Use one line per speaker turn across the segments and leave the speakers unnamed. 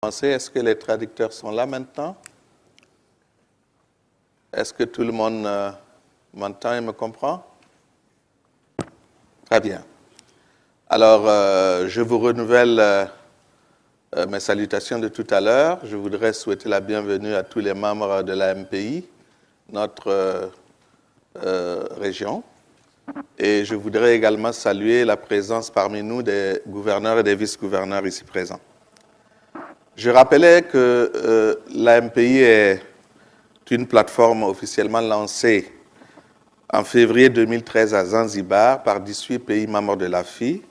Est-ce que les traducteurs sont là maintenant? Est-ce que tout le monde m'entend et me comprend? Très bien. Alors, je vous renouvelle mes salutations de tout à l'heure. Je voudrais souhaiter la bienvenue à tous les membres de la AMPI, notre région. Et je voudrais également saluer la présence parmi nous des gouverneurs et des vice-gouverneurs ici présents. Je rappelais que l'AMPI est une plateforme officiellement lancée en février 2013 à Zanzibar par 18 pays membres de l'AFI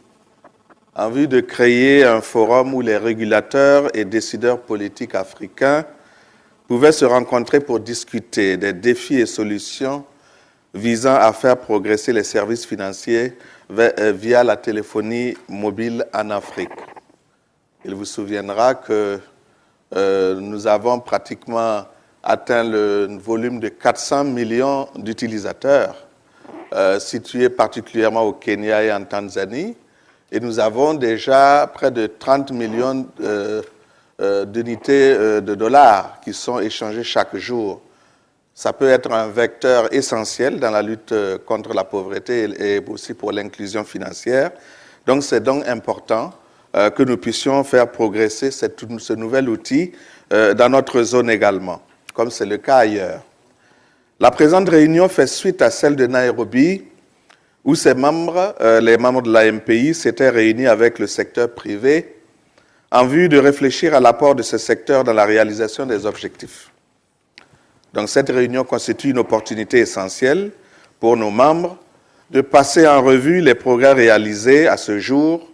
en vue de créer un forum où les régulateurs et décideurs politiques africains pouvaient se rencontrer pour discuter des défis et solutions visant à faire progresser les services financiers via la téléphonie mobile en Afrique. Il vous souviendra que nous avons pratiquement atteint le volume de 400 millions d'utilisateurs, situés particulièrement au Kenya et en Tanzanie. Et nous avons déjà près de 30 millions d'unités de dollars qui sont échangées chaque jour. Ça peut être un vecteur essentiel dans la lutte contre la pauvreté et aussi pour l'inclusion financière. Donc, c'est donc important que nous puissions faire progresser ce nouvel outil dans notre zone également, comme c'est le cas ailleurs. La présente réunion fait suite à celle de Nairobi, où ses membres, les membres de l'AMPI, s'étaient réunis avec le secteur privé en vue de réfléchir à l'apport de ce secteur dans la réalisation des objectifs. Donc, cette réunion constitue une opportunité essentielle pour nos membres de passer en revue les progrès réalisés à ce jour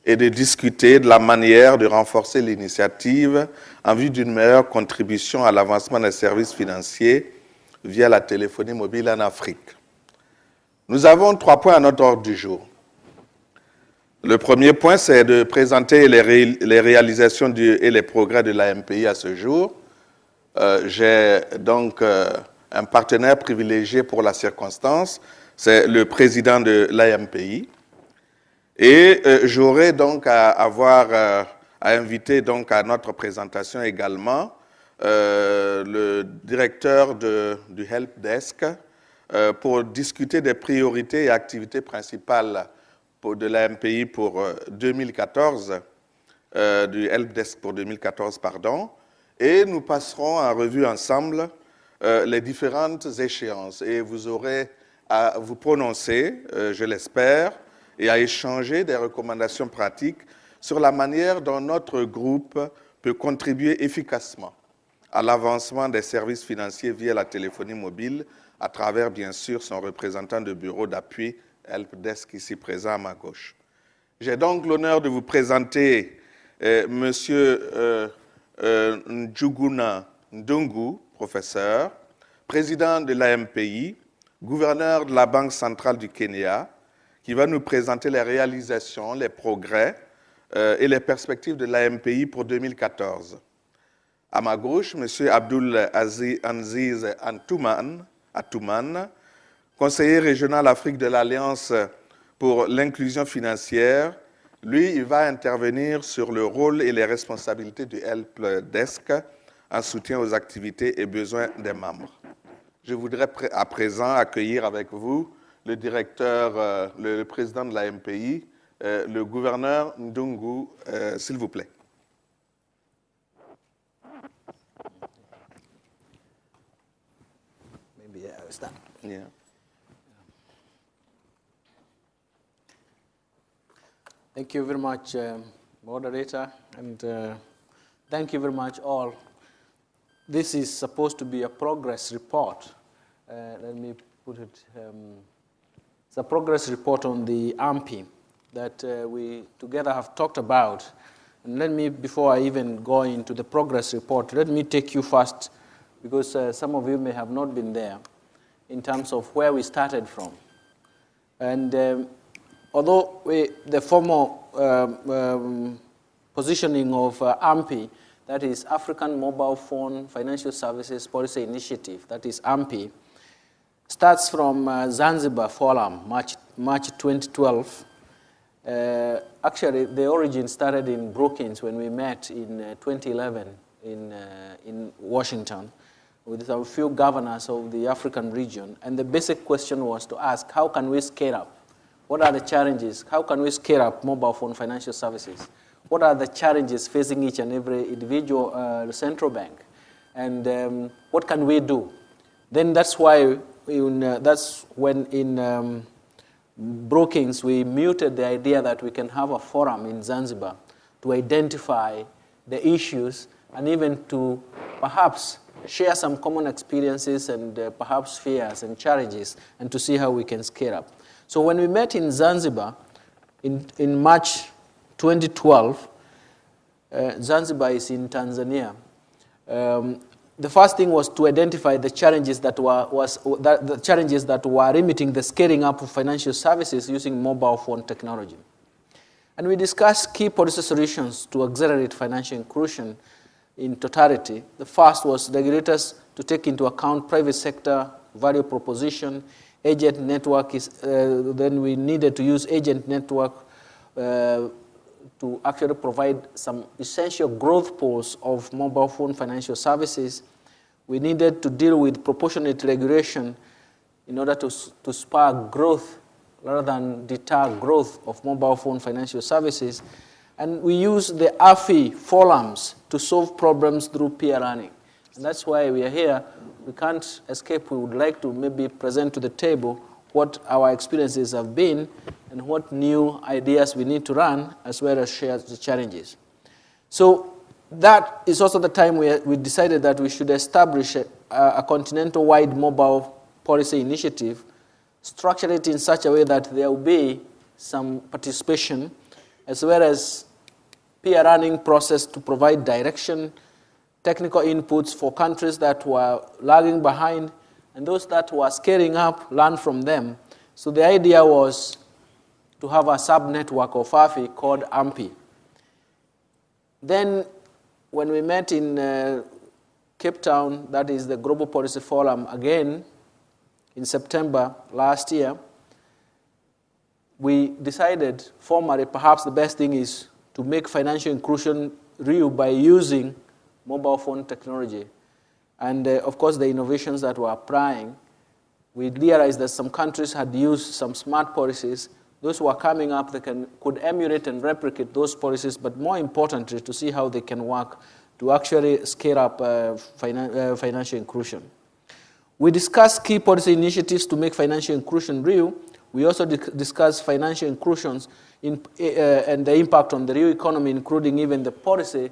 et de discuter de la manière de renforcer l'initiative en vue d'une meilleure contribution à l'avancement des services financiers via la téléphonie mobile en Afrique. Nous avons 3 points à notre ordre du jour. Le premier point, c'est de présenter les réalisations et les progrès de l'AMPI à ce jour. J'ai donc un partenaire privilégié pour la circonstance, c'est le président de l'AMPI. Et j'aurai donc à inviter donc à notre présentation également le directeur du Help Desk pour discuter des priorités et activités principales de l'AMPI pour 2014, du Help Desk pour 2014, pardon, et nous passerons en revue ensemble les différentes échéances et vous aurez à vous prononcer, je l'espère, et à échanger des recommandations pratiques sur la manière dont notre groupe peut contribuer efficacement à l'avancement des services financiers via la téléphonie mobile à travers, bien sûr, son représentant de bureau d'appui, Helpdesk, ici présent à ma gauche. J'ai donc l'honneur de vous présenter M. Njuguna Ndungu, professeur, président de l'AMPI, gouverneur de la Banque centrale du Kenya, qui va nous présenter les réalisations, les progrès et les perspectives de l'AMPI pour 2014. À ma gauche, M. Abdul Aziz Atouman, conseiller régional Afrique de l'Alliance pour l'inclusion financière. Lui, il va intervenir sur le rôle et les responsabilités du Help Desk en soutien aux activités et besoins des membres. Je voudrais à présent accueillir avec vous le directeur, le président de l'AMPI, le gouverneur Ndungu, s'il vous plaît.
Maybe I'll start.
Yeah.
Thank you very much, moderator, and thank you very much all. This is supposed to be a progress report. Let me put it. It's a progress report on the AMPI that we together have talked about. And let me, before I even go into the progress report, let me take you first, because some of you may have not been there, in terms of where we started from. And although the formal positioning of AMPI, that is African Mobile Phone Financial Services Policy Initiative, that is AMPI, starts from Zanzibar Forum, March 2012. Actually, the origin started in Brookings when we met in 2011 in Washington with a few governors of the African region. And the basic question was to ask, how can we scale up? What are the challenges? How can we scale up mobile phone financial services? What are the challenges facing each and every individual central bank? And what can we do? Then that's why, that's when in Brookings, we muted the idea that we can have a forum in Zanzibar to identify the issues and even to perhaps share some common experiences and perhaps fears and challenges and to see how we can scale up. So when we met in Zanzibar in March 2012, Zanzibar is in Tanzania. The first thing was to identify the challenges that were limiting the scaling up of financial services using mobile phone technology. And we discussed key policy solutions to accelerate financial inclusion in totality. The first was regulators to take into account private sector value proposition, agent network. Then we needed to use agent network to actually provide some essential growth pools of mobile phone financial services. We needed to deal with proportionate regulation in order to spur growth rather than deter growth of mobile phone financial services. And we use the AFI forums to solve problems through peer learning. And that's why we are here. We can't escape. We would like to maybe present to the table what our experiences have been and what new ideas we need to run, as well as share the challenges. So that is also the time we decided that we should establish a continental-wide mobile policy initiative, structure it in such a way that there will be some participation, as well as peer learning process to provide direction, technical inputs for countries that were lagging behind, and those that were scaling up, learn from them. So the idea was to have a sub-network of AFI called AMPI. Then when we met in Cape Town, that is the Global Policy Forum, again in September last year, we decided formally perhaps the best thing is to make financial inclusion real by using mobile phone technology. And of course, the innovations that we're applying, we realized that some countries had used some smart policies. Those who are coming up, they could emulate and replicate those policies, but more importantly, to see how they can work to actually scale up financial inclusion. We discussed key policy initiatives to make financial inclusion real. We also discussed financial inclusions and the impact on the real economy, including even the policy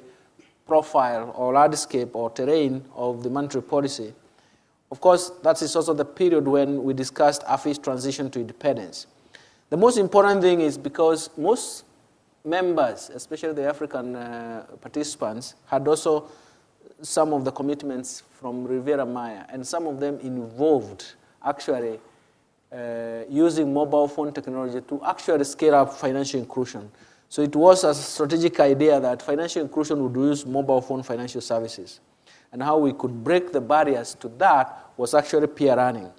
profile or landscape or terrain of the monetary policy. Of course, that is also the period when we discussed AFI's transition to independence. The most important thing is because most members, especially the African participants, had also some of the commitments from Riviera Maya, and some of them involved actually using mobile phone technology to actually scale up financial inclusion. So it was a strategic idea that financial inclusion would use mobile phone financial services. And how we could break the barriers to that was actually peer learning.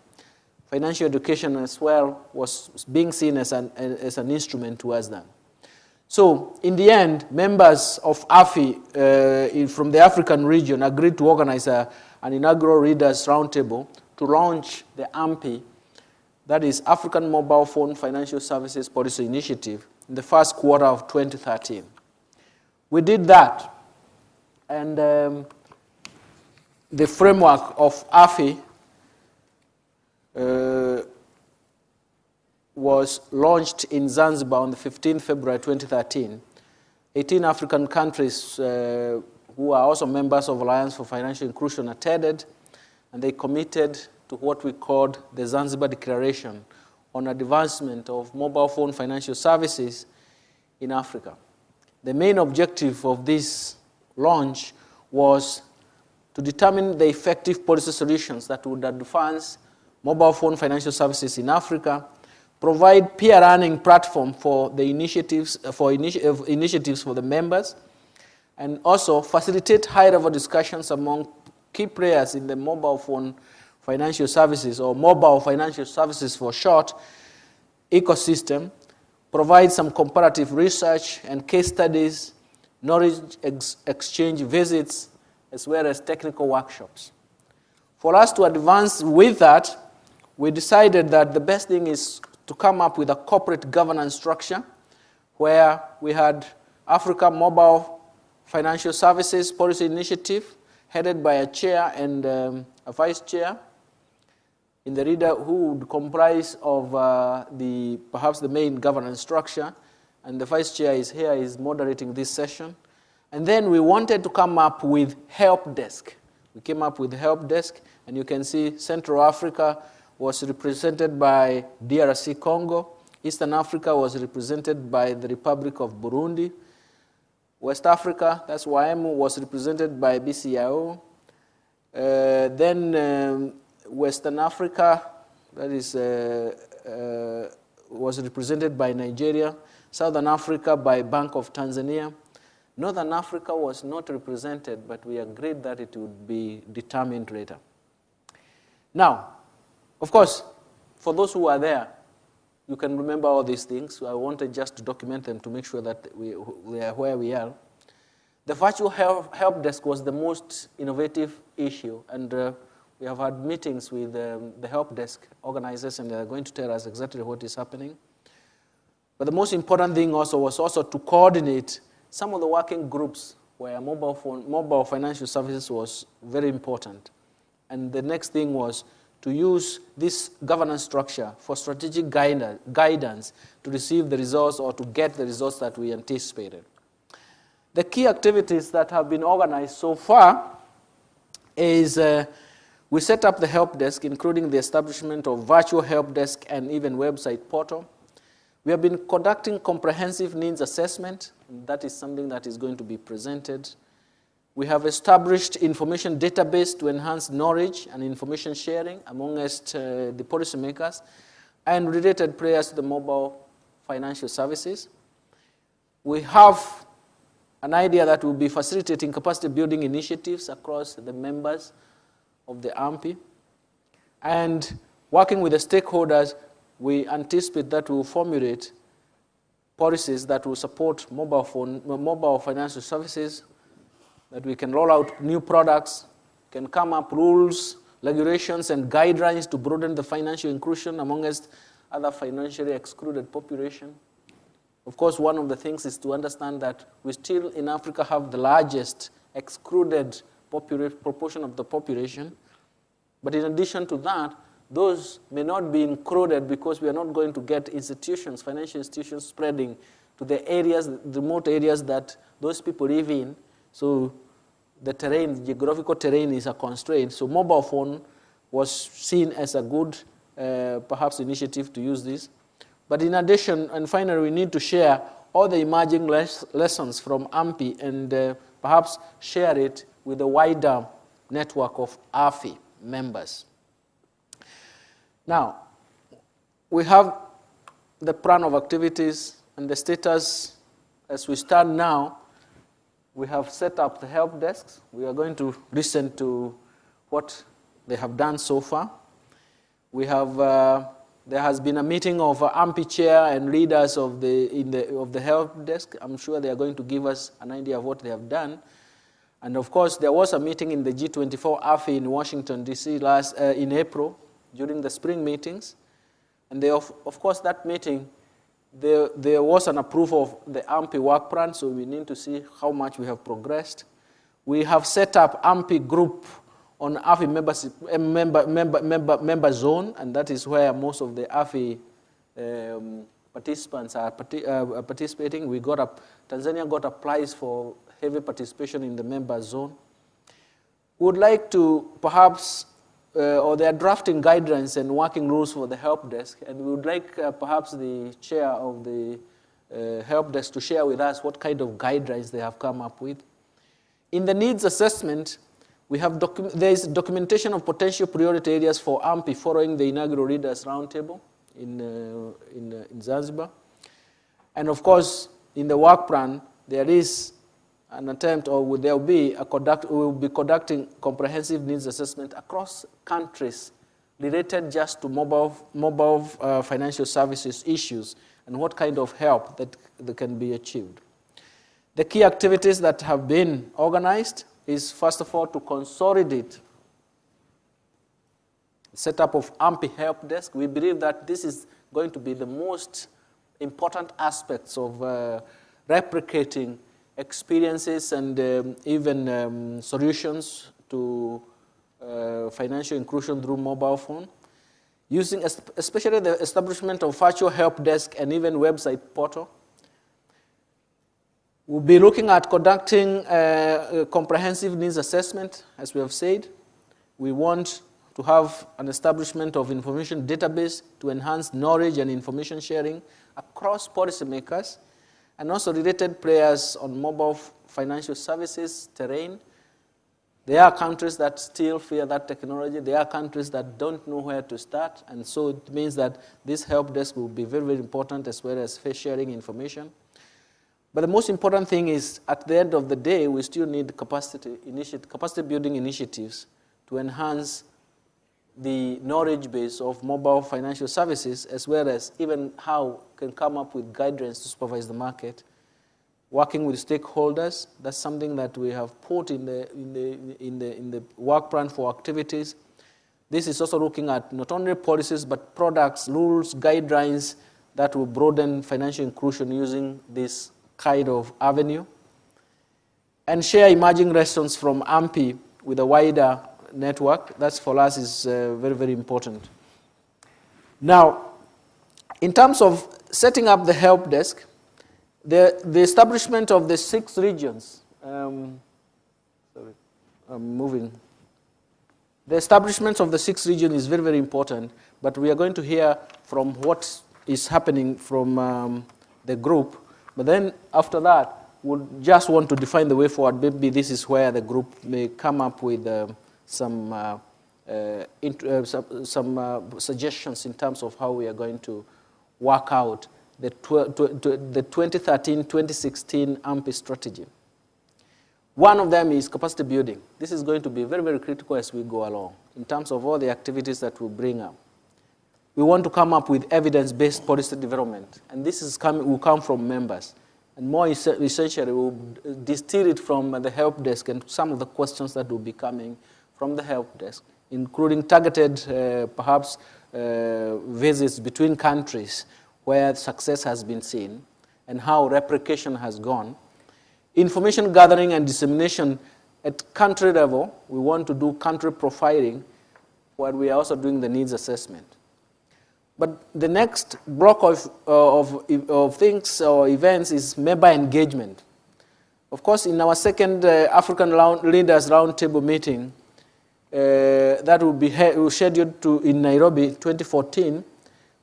Financial education as well was being seen as an instrument towards that. So in the end, members of AFI from the African region agreed to organize an inaugural Readers Roundtable to launch the AMPI, that is African Mobile Phone Financial Services Policy Initiative, in the first quarter of 2013. We did that, and the framework of AFI was launched in Zanzibar on the 15th February 2013. 18 African countries who are also members of Alliance for Financial Inclusion attended, and they committed to what we called the Zanzibar Declaration on advancement of mobile phone financial services in Africa. The main objective of this launch was to determine the effective policy solutions that would advance mobile phone financial services in Africa, provide peer learning platform for the initiatives for the members, and also facilitate high-level discussions among key players in the mobile phone financial services, or mobile financial services for short, ecosystem, provide some comparative research and case studies, knowledge exchange visits, as well as technical workshops. For us to advance with that, we decided that the best thing is to come up with a corporate governance structure where we had Africa Mobile Financial Services Policy Initiative, headed by a chair and a vice chair, in the leader who would comprise of perhaps the main governance structure, and the vice chair is here, is moderating this session. And then we wanted to come up with help desk. We came up with help desk, and you can see Central Africa was represented by DRC Congo. Eastern Africa was represented by the Republic of Burundi. West Africa, that's WAEMU, was represented by BCIO. Then Western Africa, that is, was represented by Nigeria. Southern Africa by Bank of Tanzania. Northern Africa was not represented, but we agreed that it would be determined later. Now, of course, for those who are there, you can remember all these things. So I wanted just to document them to make sure that we are where we are. The virtual help desk was the most innovative issue, and we have had meetings with the help desk organizers, and they are going to tell us exactly what is happening. But the most important thing also was to coordinate some of the working groups where mobile financial services was very important. And the next thing was to use this governance structure for strategic guidance to receive the results or to get the results that we anticipated. The key activities that have been organized so far is we set up the help desk, including the establishment of virtual help desk and even website portal. We have been conducting comprehensive needs assessment. That is something that is going to be presented. We have established information database to enhance knowledge and information sharing amongst the policymakers and related players to the mobile financial services. We have an idea that we'll be facilitating capacity building initiatives across the members of the AMPI. And working with the stakeholders, we anticipate that we will formulate policies that will support mobile financial services, that we can roll out new products, can come up rules, regulations, and guidelines to broaden the financial inclusion amongst other financially excluded population. Of course, one of the things is to understand that we still in Africa have the largest excluded proportion of the population. But in addition to that, those may not be included because we are not going to get institutions, financial institutions spreading to the areas, the remote areas that those people live in. So the terrain, geographical terrain is a constraint. So mobile phone was seen as a good, perhaps, initiative to use this. But in addition, and finally, we need to share all the emerging lessons from AMPI and perhaps share it with the wider network of AFI members. Now, we have the plan of activities and the status as we stand now. We have set up the help desks. We are going to listen to what they have done so far. We have, there has been a meeting of AMPI chair and leaders of the help desk. I'm sure they are going to give us an idea of what they have done. And of course, there was a meeting in the G24 AFI in Washington, D.C. in April during the spring meetings. And of course, that meeting, there was an approval of the AMPI work plan, so we need to see how much we have progressed. We have set up AMPI group on AFI member zone, and that is where most of the AFI participants are participating. Tanzania got a prize for heavy participation in the member zone. We would like to perhaps, or they are drafting guidelines and working rules for the help desk, and we would like perhaps the chair of the help desk to share with us what kind of guidelines they have come up with. In the needs assessment, we have there is documentation of potential priority areas for AMPI following the inaugural Leaders Roundtable in Zanzibar. And of course, in the work plan, there is an attempt, or there will be we will be conducting comprehensive needs assessment across countries related just to mobile financial services issues and what kind of help that can be achieved. The key activities that have been organized is, first of all, to consolidate the setup of AMPI help desk. We believe that this is going to be the most important aspects of replicating experiences and even solutions to financial inclusion through mobile phone, using especially the establishment of virtual help desk and even website portal. We'll be looking at conducting a comprehensive needs assessment, as we have said. We want to have an establishment of information database to enhance knowledge and information sharing across policymakers and also related players on mobile financial services terrain. There are countries that still fear that technology. There are countries that don't know where to start. And so it means that this help desk will be very, very important, as well as fair sharing information. But the most important thing is, at the end of the day, we still need capacity building initiatives to enhance the knowledge base of mobile financial services, as well as even how can come up with guidelines to supervise the market. Working with stakeholders, that's something that we have put in the work plan for activities. This is also looking at not only policies, but products, rules, guidelines that will broaden financial inclusion using this kind of avenue. And share emerging lessons from AMPI with a wider network. That for us is very, very important. Now, in terms of setting up the help desk, the establishment of the 6 regions, The establishment of the 6 regions is very, very important, but we are going to hear from what is happening from the group. But then after that, we'll just want to define the way forward. Maybe this is where the group may come up with some suggestions in terms of how we are going to work out the 2013-2016 AMPI strategy. One of them is capacity building. This is going to be very, very critical as we go along in terms of all the activities that we'll bring up. We want to come up with evidence-based policy development, and this will come from members. And more essentially, we'll distill it from the help desk and some of the questions that will be coming from the help desk, including targeted, perhaps, visits between countries where success has been seen and how replication has gone. Information gathering and dissemination at country level. We want to do country profiling while we are also doing the needs assessment. But the next block of things or events is member engagement. Of course, in our second African Leaders Roundtable meeting, that will be scheduled in Nairobi 2014,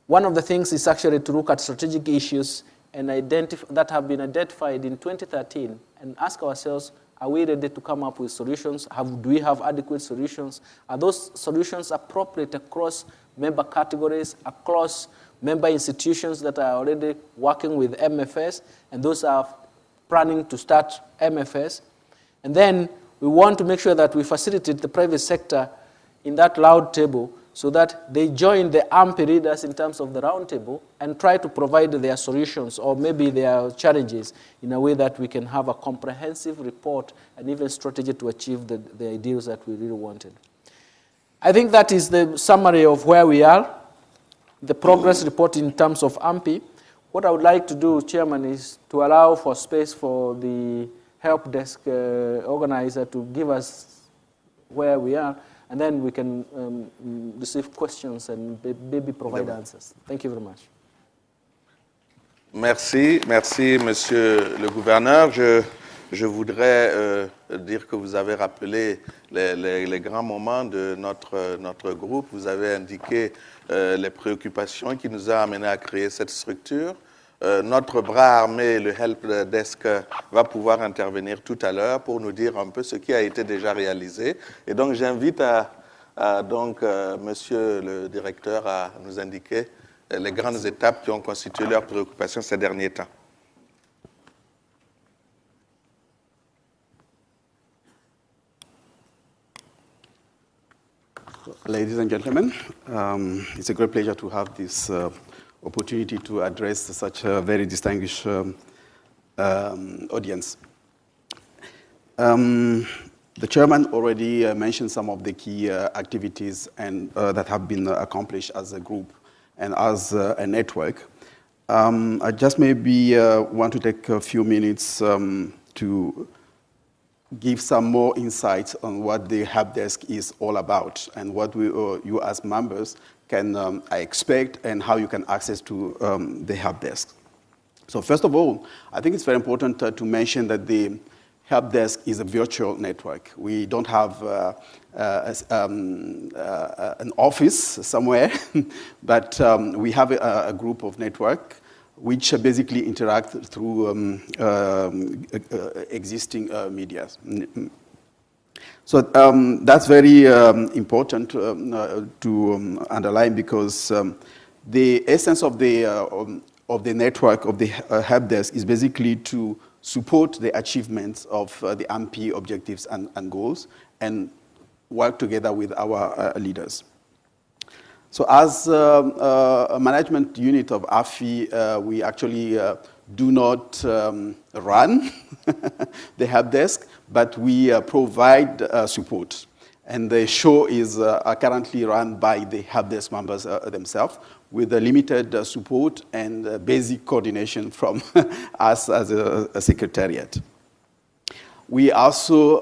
one of the things is actually to look at strategic issues and that have been identified in 2013 and ask ourselves, are we ready to come up with solutions? Do we have adequate solutions? Are those solutions appropriate across member categories, across member institutions that are already working with MFS, and those are planning to start MFS? And then we want to make sure that we facilitate the private sector in that round table so that they join the AMPI leaders in terms of the round table and try to provide their solutions or maybe their challenges in a way that we can have a comprehensive report and even strategy to achieve the ideals that we really wanted. I think that is the summary of where we are, the progress report in terms of AMPI. What I would like to do, Chairman, is to allow for space for the help desk organizer to give us where we are, and then we can receive questions and maybe provide answers. Thank you very much.
Merci, Monsieur le Gouverneur. Je voudrais dire que vous avez rappelé les grands moments de notre groupe. Vous avez indiqué les préoccupations qui nous ont amenés à créer cette structure. Notre bras armé, le Help Desk, va pouvoir intervenir tout à l'heure pour nous dire un peu ce qui a été déjà réalisé. Et donc, j'invite Monsieur le Directeur à nous indiquer les grandes étapes qui ont constitué leurs préoccupations ces derniers temps.
Ladies and gentlemen, it's a great pleasure to have this opportunity to address such a very distinguished audience. The chairman already mentioned some of the key activities and that have been accomplished as a group and as a network. I just maybe want to take a few minutes to give some more insights on what the help desk is all about and what you as members can expect and how you can access to the help desk. So first of all, I think it's very important to mention that the help desk is a virtual network. We don't have an office somewhere, but we have a group of network which basically interact through existing media. So that's very important to underline because the essence of the network of the help desk is basically to support the achievements of the AMPI objectives and goals and work together with our leaders. So as a management unit of AFI, we actually do not run the help desk, but we provide support. And the show is currently run by the help desk members themselves with a limited support and basic coordination from us as a secretariat. We also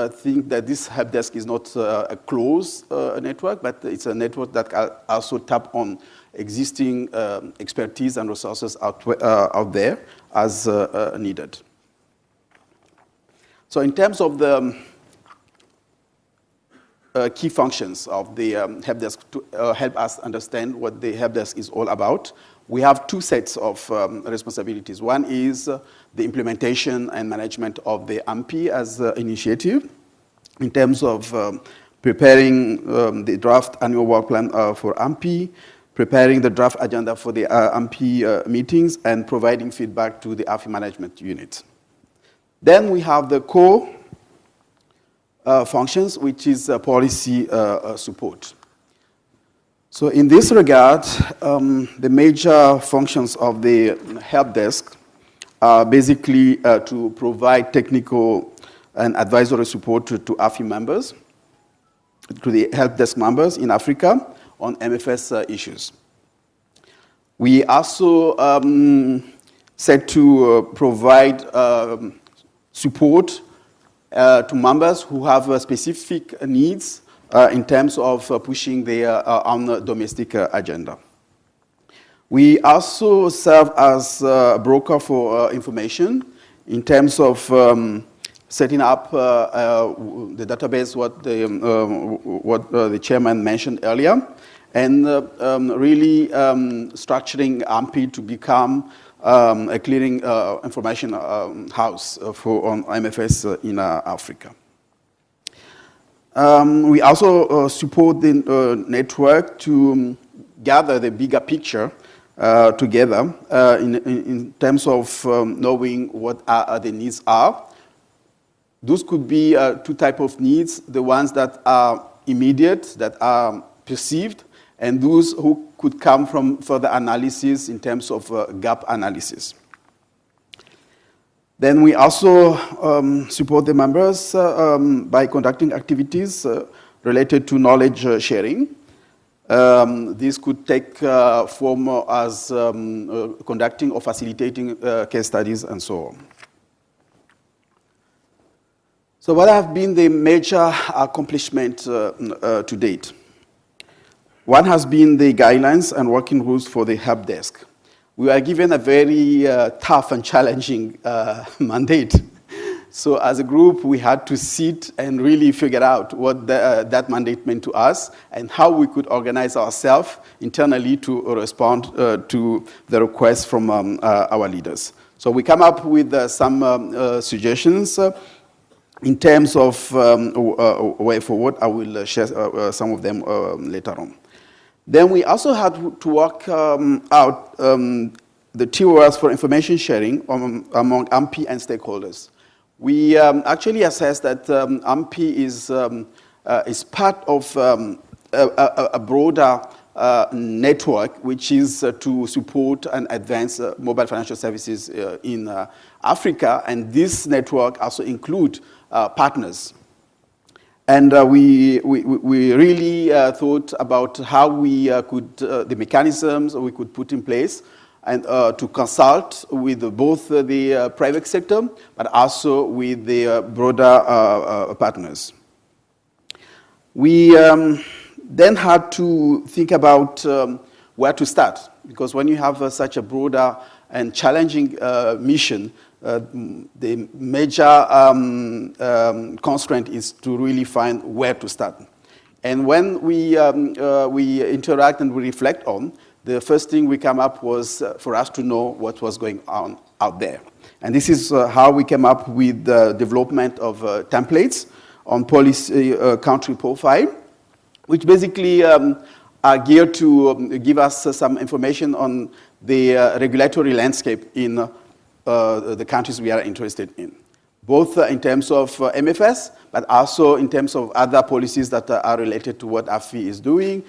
think that this help desk is not a closed network, but it's a network that can also tap on existing expertise and resources out there as needed. So in terms of the key functions of the help desk to help us understand what the help desk is all about, we have two sets of responsibilities. One is the implementation and management of the AMPI as an initiative in terms of preparing the draft annual work plan for AMPI, preparing the draft agenda for the AMPI meetings, and providing feedback to the AFI management unit. Then we have the core functions, which is policy support. So in this regard, the major functions of the help desk are basically to provide technical and advisory support to AFI members, to the help desk members in Africa on MFS issues. We also set to provide support to members who have specific needs in terms of pushing their own domestic agenda. We also serve as a broker for information in terms of setting up the database, what the chairman mentioned earlier, and really structuring AMPI to become a clearing information house for MFS in Africa. We also support the network to gather the bigger picture together in terms of knowing what the needs are. Those could be two types of needs, the ones that are immediate, that are perceived, and those who could come from further analysis in terms of gap analysis. Then we also support the members by conducting activities related to knowledge sharing. This could take form as conducting or facilitating case studies and so on. So what have been the major accomplishments to date? One has been the guidelines and working rules for the help desk. We were given a very tough and challenging mandate. So as a group, we had to sit and really figure out what that mandate meant to us and how we could organize ourselves internally to respond to the requests from our leaders. So we come up with some suggestions in terms of way forward. I will share some of them later on. Then we also had to work out the TORs for information sharing among AMPI and stakeholders. We actually assessed that AMPI is part of a broader network, which is to support and advance mobile financial services in Africa. And this network also includes partners. And we really thought about how we could, the mechanisms we could put in place and to consult with both the private sector, but also with the broader partners. We then had to think about where to start, because when you have such a broader and challenging mission, the major constraint is to really find where to start. And when we interact and we reflect on, the first thing we come up was for us to know what was going on out there. And this is how we came up with the development of templates on policy country profile, which basically are geared to give us some information on the regulatory landscape in the countries we are interested in, both in terms of MFS, but also in terms of other policies that are related to what AFI is doing,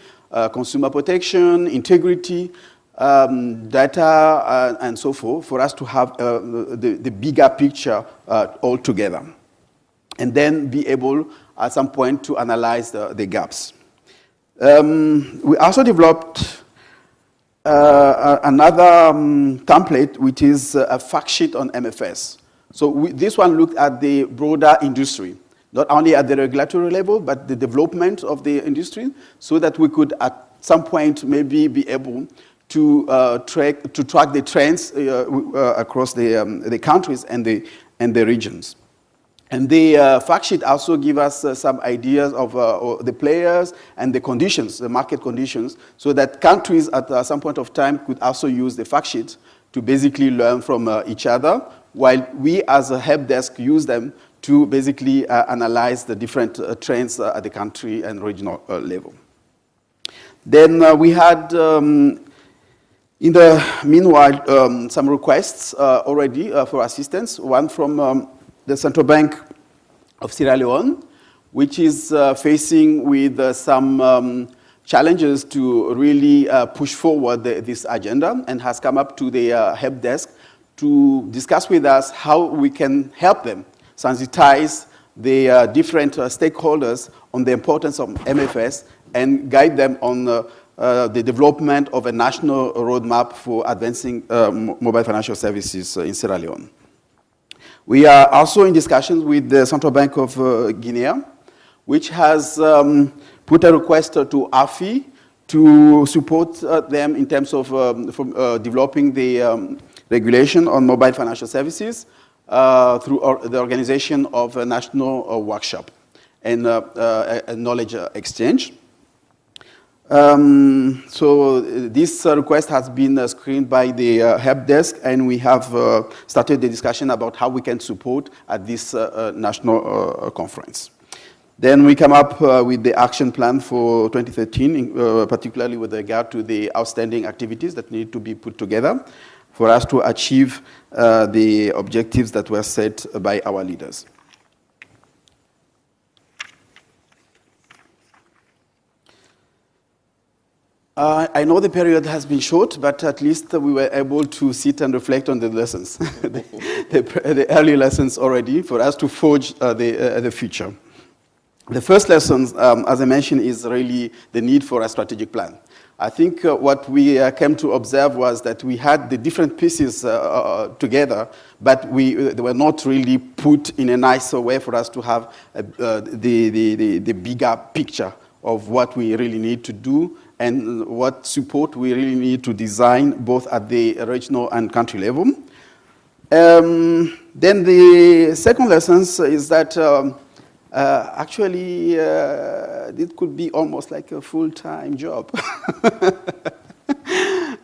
consumer protection, integrity, data, and so forth, for us to have the bigger picture all together, and then be able at some point to analyze the gaps. We also developed another template, which is a fact sheet on MFS. So this one looked at the broader industry, not only at the regulatory level, but the development of the industry, so that we could at some point maybe be able to track the trends across the countries and the regions. And the fact sheet also gives us some ideas of the players and the conditions, the market conditions, so that countries at some point of time could also use the fact sheet to basically learn from each other, while we as a help desk use them to basically analyze the different trends at the country and regional level. Then we had, in the meanwhile, some requests already for assistance, one from the Central Bank of Sierra Leone, which is facing with some challenges to really push forward this agenda, and has come up to the help desk to discuss with us how we can help them sensitize the different stakeholders on the importance of MFS and guide them on the development of a national roadmap for advancing mobile financial services in Sierra Leone. We are also in discussions with the Central Bank of Guinea, which has put a request to AFI to support them in terms of developing the regulation on mobile financial services through the organization of a national workshop and a knowledge exchange. So this request has been screened by the help desk, and we have started the discussion about how we can support at this national conference. Then we come up with the action plan for 2013, particularly with regard to the outstanding activities that need to be put together for us to achieve the objectives that were set by our leaders. I know the period has been short, but at least we were able to sit and reflect on the lessons, the early lessons already, for us to forge the future. The first lesson, as I mentioned, is really the need for a strategic plan. I think what we came to observe was that we had the different pieces together, but they were not really put in a nicer way for us to have the bigger picture of what we really need to do and what support we really need to design both at the regional and country level. Then the second lesson is that actually it could be almost like a full-time job.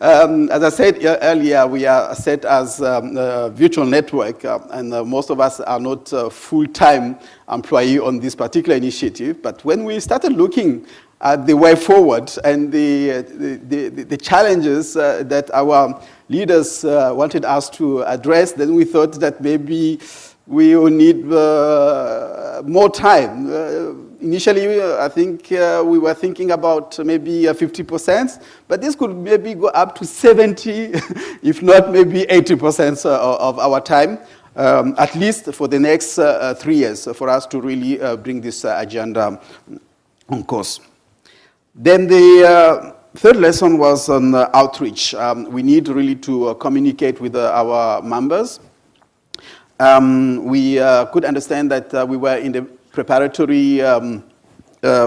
As I said earlier, we are set as a virtual network, and most of us are not full-time employee on this particular initiative. But when we started looking at the way forward and the challenges that our leaders wanted us to address, then we thought that maybe we will need more time. initially, I think we were thinking about maybe 50%, but this could maybe go up to 70, if not maybe 80% of our time, at least for the next 3 years, for us to really bring this agenda on course. Then the third lesson was on outreach. We need really to communicate with our members. We could understand that we were in the preparatory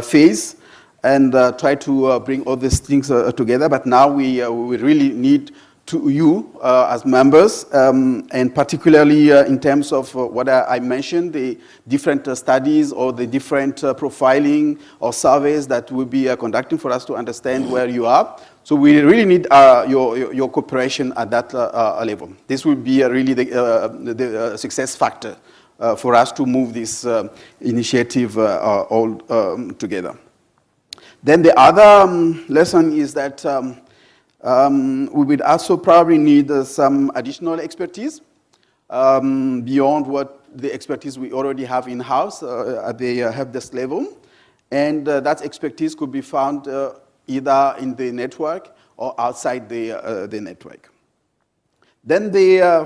phase and try to bring all these things together, but now we really need to you as members, and particularly in terms of what I mentioned, the different studies or the different profiling or surveys that we'll be conducting for us to understand where you are. So we really need your cooperation at that level. This will be really the success factor for us to move this initiative all together. Then the other lesson is that we would also probably need some additional expertise beyond what the expertise we already have in-house at the help desk level. And that expertise could be found either in the network or outside the network. Then the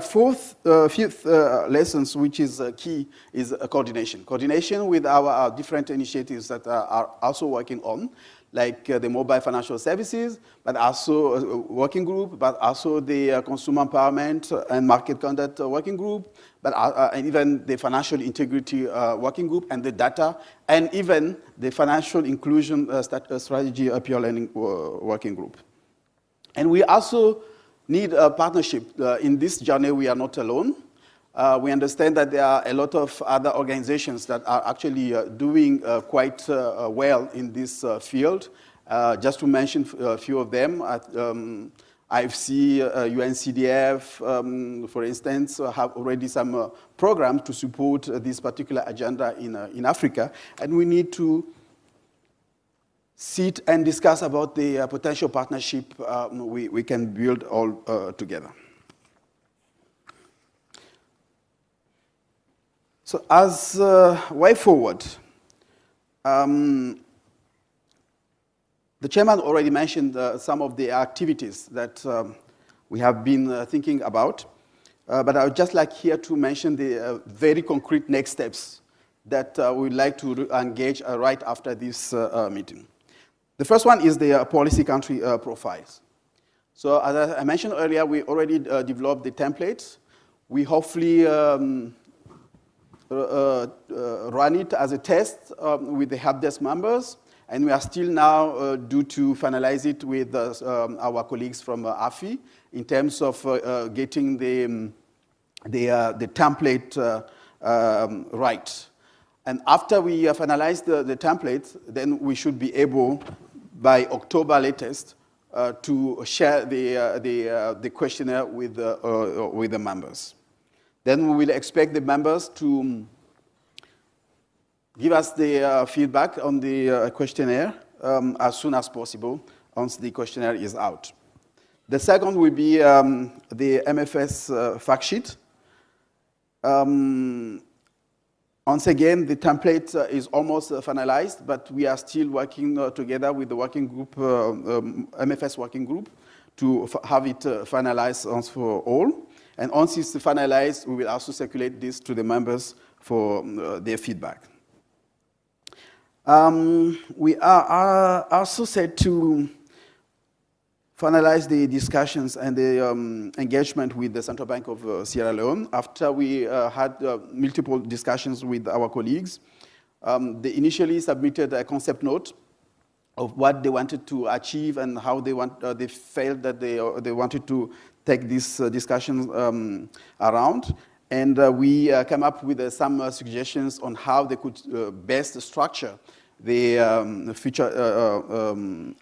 fifth lessons, which is key, is coordination. Coordination with our different initiatives that are also working on, like the mobile financial services, but also a working group, but also the consumer empowerment and market conduct working group, but and even the financial integrity working group, and the data, and even the financial inclusion strategy peer learning working group. And we also need a partnership. In this journey, we are not alone. We understand that there are a lot of other organizations that are actually doing quite well in this field. Just to mention a few of them, AFI, UNCDF, for instance, have already some programs to support this particular agenda in Africa. And we need to sit and discuss about the potential partnership we can build all together. So as way forward, the chairman already mentioned some of the activities that we have been thinking about, but I would just like here to mention the very concrete next steps that we would like to engage right after this meeting. The first one is the policy country profiles. So as I mentioned earlier, we already developed the templates. We hopefully run it as a test with the help desk members, and we are still now due to finalize it with our colleagues from AFI in terms of getting the template right. And after we finalize the template, then we should be able, by October latest, to share the questionnaire with the members. Then we will expect the members to give us the feedback on the questionnaire as soon as possible once the questionnaire is out. The second will be the MFS fact sheet. Once again, the template is almost finalized, but we are still working together with the working group, MFS working group, to have it finalized once for all. And once it's finalized, we will also circulate this to the members for their feedback. We are also set to finalize the discussions and the engagement with the Central Bank of Sierra Leone. After we had multiple discussions with our colleagues, they initially submitted a concept note of what they wanted to achieve and how they felt that they wanted to take these discussions around. And we came up with some suggestions on how they could best structure the future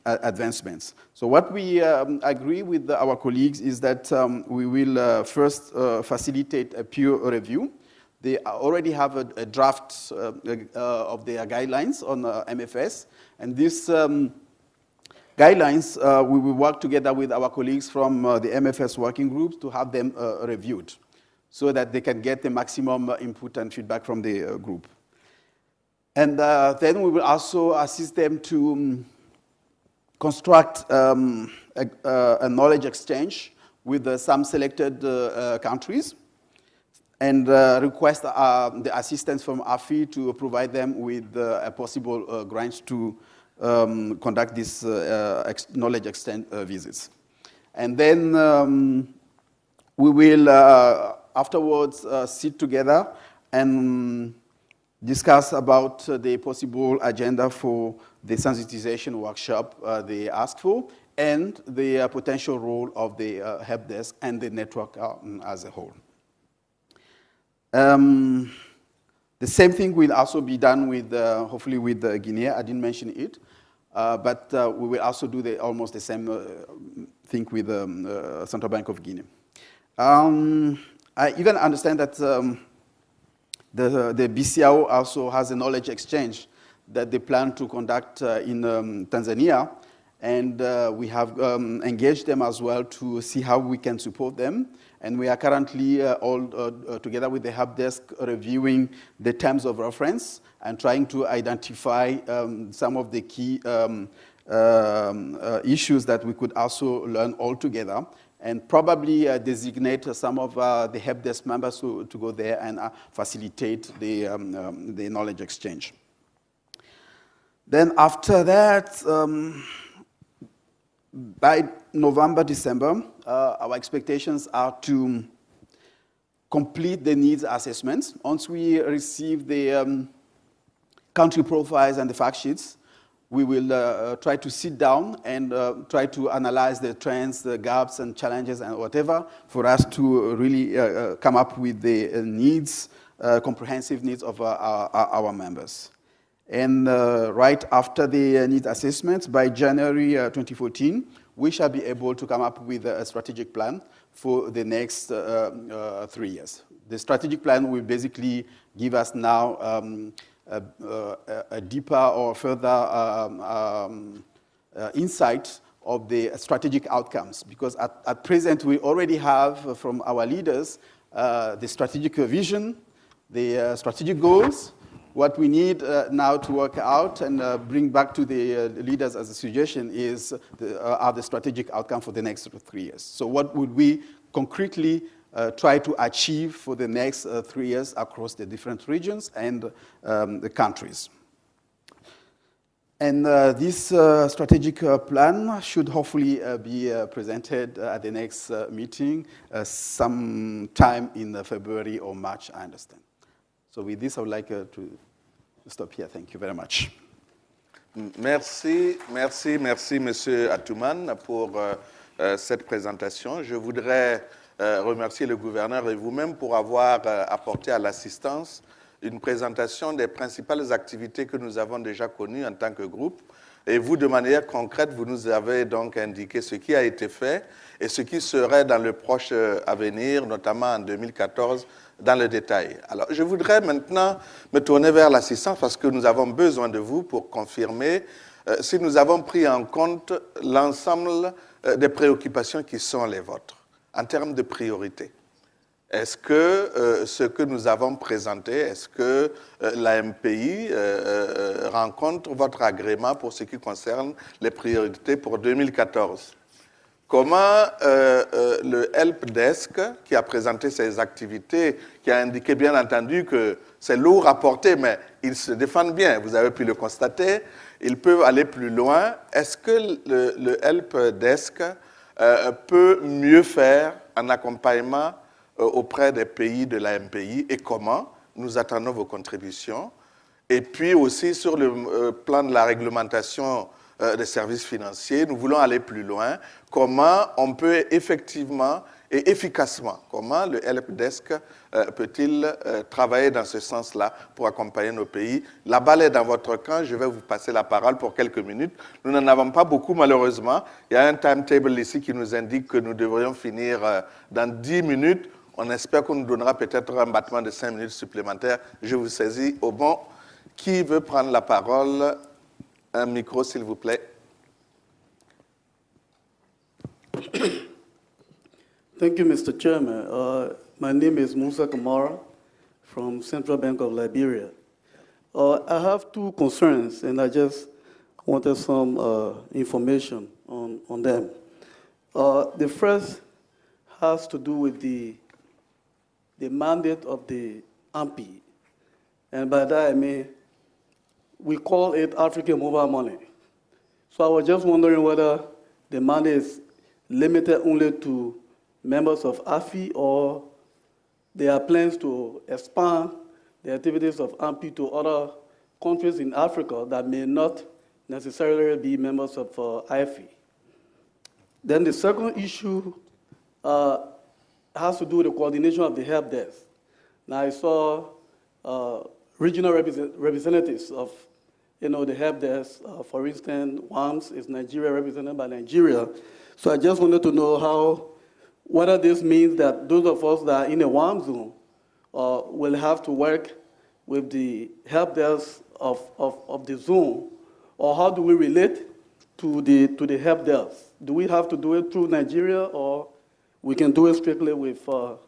advancements. So what we agree with our colleagues is that we will first facilitate a peer review. They already have a draft of their guidelines on MFS, and these guidelines we will work together with our colleagues from the MFS working groups to have them reviewed, so that they can get the maximum input and feedback from the group. And then we will also assist them to construct a knowledge exchange with some selected countries and request the assistance from AFI to provide them with a possible grant to conduct these knowledge exchange visits. And then we will afterwards sit together and discuss about the possible agenda for the sensitization workshop they asked for and the potential role of the help desk and the network as a whole. The same thing will also be done with, hopefully with Guinea. I didn't mention it, but we will also do almost the same thing with the Central Bank of Guinea. I even understand that the BCAO also has a knowledge exchange that they plan to conduct in Tanzania, and we have engaged them as well to see how we can support them. And we are currently all together with the help desk reviewing the terms of reference and trying to identify some of the key issues that we could also learn all together, and probably designate some of the help desk members to go there and facilitate the knowledge exchange. Then after that, by November, December, our expectations are to complete the needs assessments. Once we receive the country profiles and the fact sheets, we will try to sit down and try to analyze the trends, the gaps and challenges and whatever for us to really come up with the needs, comprehensive needs of our members. And right after the needs assessments, by January 2014, we shall be able to come up with a strategic plan for the next 3 years. The strategic plan will basically give us now a deeper or further insight of the strategic outcomes, because at present we already have from our leaders the strategic vision, the strategic goals. What we need now to work out and bring back to the leaders as a suggestion is are the strategic outcome for the next 3 years. So what would we concretely try to achieve for the next 3 years across the different regions and the countries? And this strategic plan should hopefully be presented at the next meeting sometime in February or March, I understand. So with this, I would like to stop here. Thank you very much.
Merci, Monsieur Atouman, pour cette présentation. Je voudrais remercier le gouverneur et vous-même pour avoir apporté à l'assistance une présentation des principales activités que nous avons déjà connues en tant que groupe. Et vous, de manière concrète, vous nous avez donc indiqué ce qui a été fait et ce qui serait dans le proche avenir, notamment en 2014, dans le détail. Alors, je voudrais maintenant me tourner vers l'assistance parce que nous avons besoin de vous pour confirmer si nous avons pris en compte l'ensemble des préoccupations qui sont les vôtres en termes de priorité. Est-ce que ce que nous avons présenté, est-ce que l'AMPI rencontre votre agrément pour ce qui concerne les priorités pour 2014? Comment le Help Desk, qui a présenté ses activités, qui a indiqué bien entendu que c'est lourd à porter, mais ils se défendent bien, vous avez pu le constater, ils peuvent aller plus loin. Est-ce que le Help Desk peut mieux faire en accompagnement auprès des pays de l'AMPI et comment? Nous attendons vos contributions. Et puis aussi sur le plan de la réglementation des services financiers, nous voulons aller plus loin. Comment on peut effectivement et efficacement, comment le Help Desk peut-il travailler dans ce sens-là pour accompagner nos pays? La balle est dans votre camp, je vais vous passer la parole pour quelques minutes. Nous n'en avons pas beaucoup malheureusement. Il y a un timetable ici qui nous indique que nous devrions finir dans 10 minutes. On espère qu'on nous donnera peut-être un battement de 5 minutes supplémentaires. Je vous saisis au bon. Qui veut prendre la parole? Un micro, s'il vous plaît.
Thank you, Mr. Chairman. My name is Musa Kamara from Central Bank of Liberia. I have two concerns, and I just wanted some information on them. The first has to do with the mandate of the AMPI. And by that I mean, we call it African mobile money. So I was just wondering whether the mandate is limited only to members of AFI, or there are plans to expand the activities of AMPI to other countries in Africa that may not necessarily be members of AFI. Then the second issue has to do with the coordination of the help desk. Now I saw regional representatives of the help desk. For instance, WAMS is Nigeria, represented by Nigeria. So I just wanted to know whether this means that those of us that are in a WAMS zone will have to work with the help desk of the zone, or how do we relate to the help desk? Do we have to do it through Nigeria, or we can do it strictly with the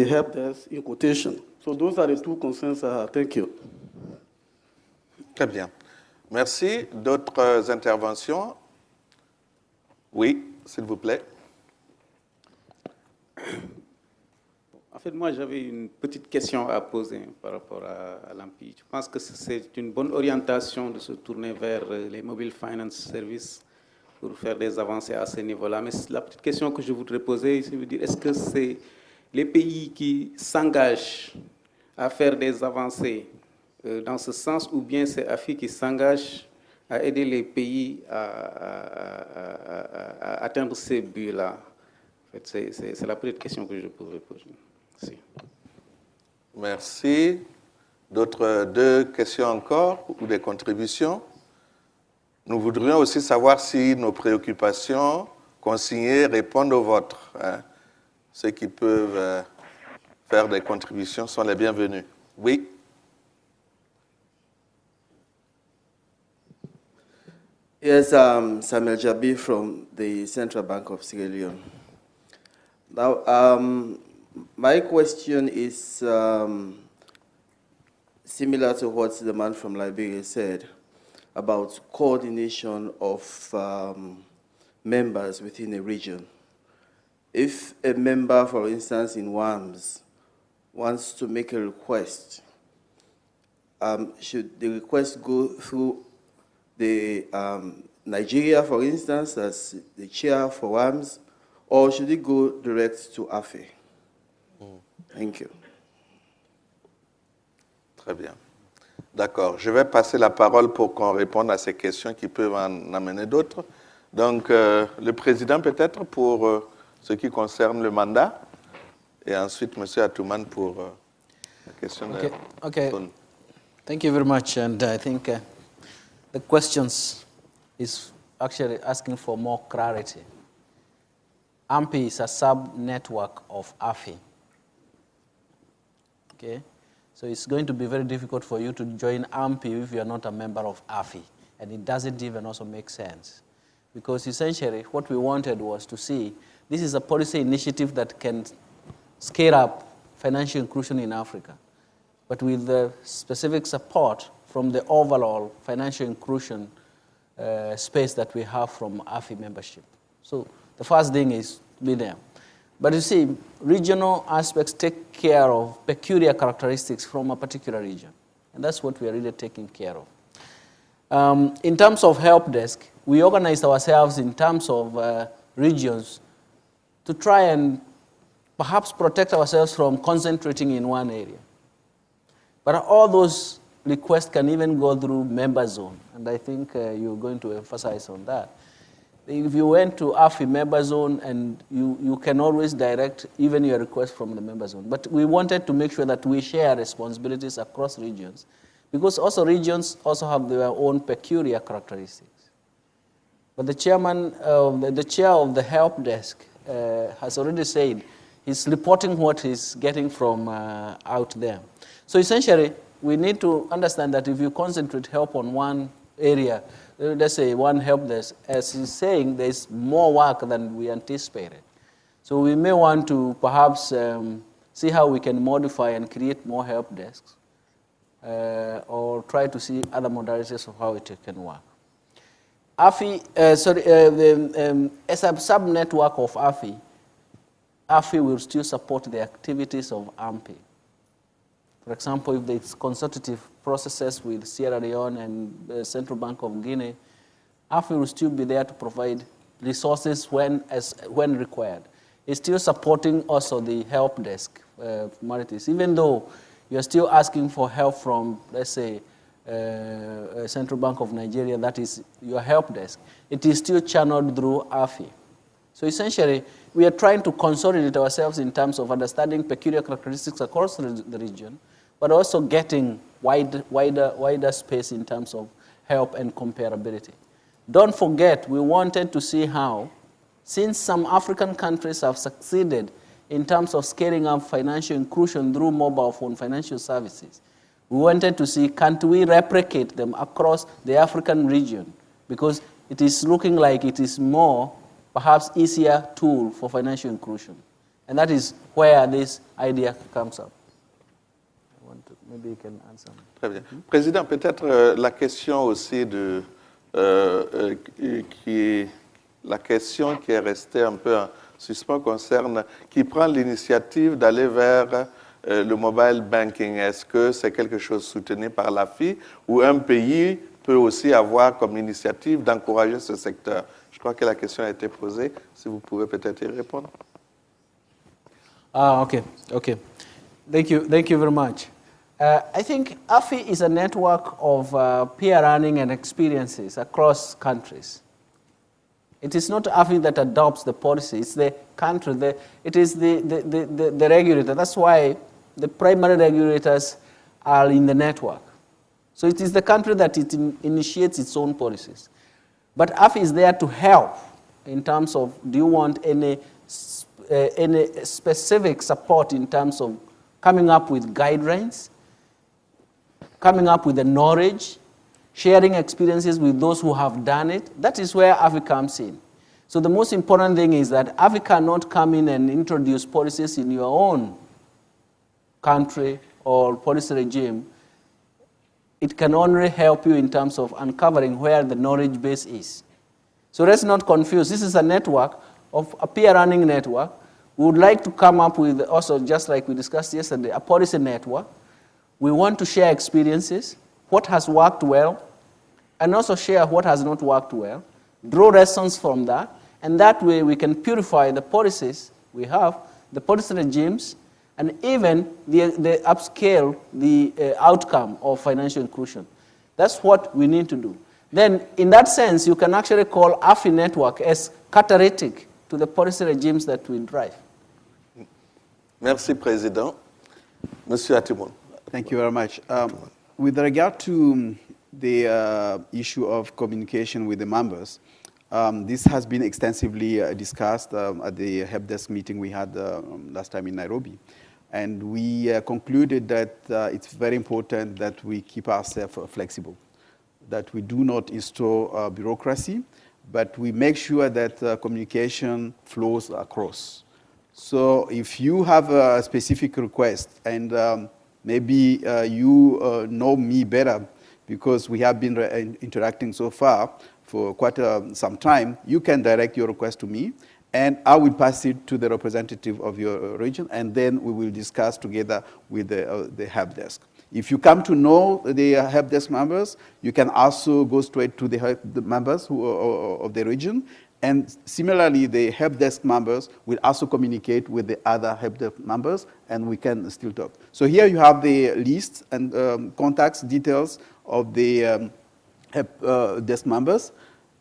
help desk in quotation? So those are the two concerns I have. Thank you.
Très bien. Merci. D'autres interventions? Oui, s'il vous plaît.
En fait, moi, j'avais une petite question à poser par rapport à l'AMPI. Je pense que c'est une bonne orientation de se tourner vers les mobile finance services pour faire des avancées à ce niveau-là. Mais la petite question que je voudrais poser, c'est de dire, est-ce que c'est les pays qui s'engagent à faire des avancées dans ce sens, ou bien c'est AFI qui s'engage à aider les pays à atteindre ces buts-là? En fait, c'est la petite question que je pourrais poser. Merci.
Merci. D'autres deux questions encore ou des contributions? Nous voudrions aussi savoir si nos préoccupations consignées répondent aux vôtres. Ceux qui peuvent faire des contributions sont les bienvenus. Oui.
Yes, Samuel Jabi from the Central Bank of Sierra Leone. Now, my question is similar to what the man from Liberia said about coordination of members within a region. If a member, for instance, in WAMS wants to make a request, should the request go through the Nigeria, for instance, as the chair for WAMS, or should it go direct to AFI? Thank you.
Très bien. D'accord. Je vais passer la parole pour qu'on réponde à ces questions qui peuvent en amener d'autres. Donc, le président peut-être pour ce qui concerne le mandat, et ensuite M. Atouman pour la question de...
Okay. Thank you very much. And I think the questions is actually asking for more clarity. AMPI is a sub-network of AFI. Okay? So it's going to be very difficult for you to join AMPI if you're not a member of AFI. And it doesn't even also make sense. Because essentially, what we wanted was to see, this is a policy initiative that can scale up financial inclusion in Africa, but with the specific support from the overall financial inclusion space that we have from AFI membership. So the first thing is to be there. But you see, regional aspects take care of peculiar characteristics from a particular region. And that's what we are really taking care of. In terms of help desk, we organized ourselves in terms of regions to try and perhaps protect ourselves from concentrating in one area. But all those requests can even go through member zone. And I think you're going to emphasize on that. If you went to AFI member zone, and you can always direct even your request from the member zone. But we wanted to make sure that we share responsibilities across regions, because also regions also have their own peculiar characteristics. But the chairman, the chair of the help desk has already said he's reporting what he's getting from out there. So essentially, we need to understand that if you concentrate help on one area, let's say one help desk, as he's saying, there's more work than we anticipated. So we may want to perhaps see how we can modify and create more help desks or try to see other modalities of how it can work. AFI, as a sub-network of AFI, AFI will still support the activities of AMPI. For example, if there's consultative processes with Sierra Leone and the Central Bank of Guinea, AFI will still be there to provide resources when required. It's still supporting also the help desk formalities, even though you're still asking for help from, let's say, Central Bank of Nigeria, that is your help desk. It is still channeled through AFI. So essentially, we are trying to consolidate ourselves in terms of understanding peculiar characteristics across the region, but also getting wider space in terms of help and comparability. Don't forget, we wanted to see how, since some African countries have succeeded in terms of scaling up financial inclusion through mobile phone financial services, we wanted to see, can't we replicate them across the African region? Because it is looking like it is more, perhaps easier tool for financial inclusion. And that is where this idea comes up. Maybe you can answer.
Très bien. Président, peut-être la question aussi de, la question qui est restée un peu en suspens concerne qui prend l'initiative d'aller vers le mobile banking. Est-ce que c'est quelque chose soutenu par l'AFI ou un pays peut aussi avoir comme initiative d'encourager ce secteur? Je crois que la question a été posée. Si vous pouvez peut-être y répondre.
Okay. Thank you very much. I think AFI is a network of peer learning and experiences across countries. It is not AFI that adopts the policy, it's the country, it is the regulator. That's why the primary regulators are in the network. So it is the country that it initiates its own policies. But AFI is there to help in terms of, do you want any specific support in terms of coming up with guidelines, coming up with the knowledge, sharing experiences with those who have done it. That is where AFI comes in. So the most important thing is that AFI cannot come in and introduce policies in your own country or policy regime. It can only help you in terms of uncovering where the knowledge base is. So let's not confuse. This is a network, of a peer learning network. We would like to come up with also, just like we discussed yesterday, a policy network. We want to share experiences, what has worked well, and also share what has not worked well, draw lessons from that, and that way we can purify the policies we have, the policy regimes, and even the upscale the outcome of financial inclusion. That's what we need to do. Then, in that sense, you can actually call AFI network as catalytic to the policy regimes that we drive.
Merci, Président. Monsieur Atimoun.
Thank you very much. With regard to the issue of communication with the members, this has been extensively discussed at the help desk meeting we had last time in Nairobi. And we concluded that it's very important that we keep ourselves flexible, that we do not install bureaucracy, but we make sure that communication flows across. So if you have a specific request, and maybe you know me better because we have been interacting so far for quite some time, you can direct your request to me, and I will pass it to the representative of your region, and then we will discuss together with the help desk. If you come to know the help desk members, you can also go straight to the members of the region. And similarly, the help desk members will also communicate with the other help desk members, and we can still talk. So here you have the list and contacts details of the help desk members.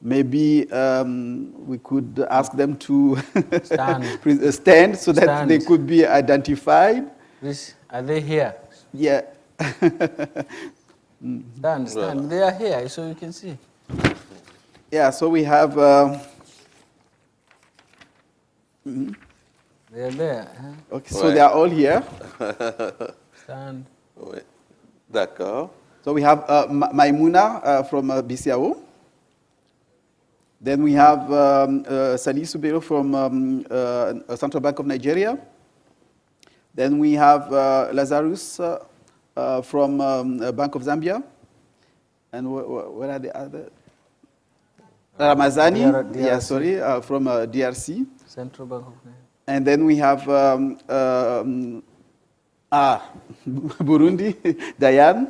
Maybe we could ask them to stand so that they could be identified.
Are they here?
Yeah.
Stand. They are here, so you can see.
Yeah, so we have...
They are there. Huh?
Okay, so they are all here.
Stand.
Oui. D'accord.
So we have Maimouna from BCAO. Then we have Salisu Bello from Central Bank of Nigeria. Then we have Lazarus from Bank of Zambia. And what are the other? Ramazani, yeah, sorry, from DRC.
Central Bank of Kenya.
And then we have Burundi, Diane,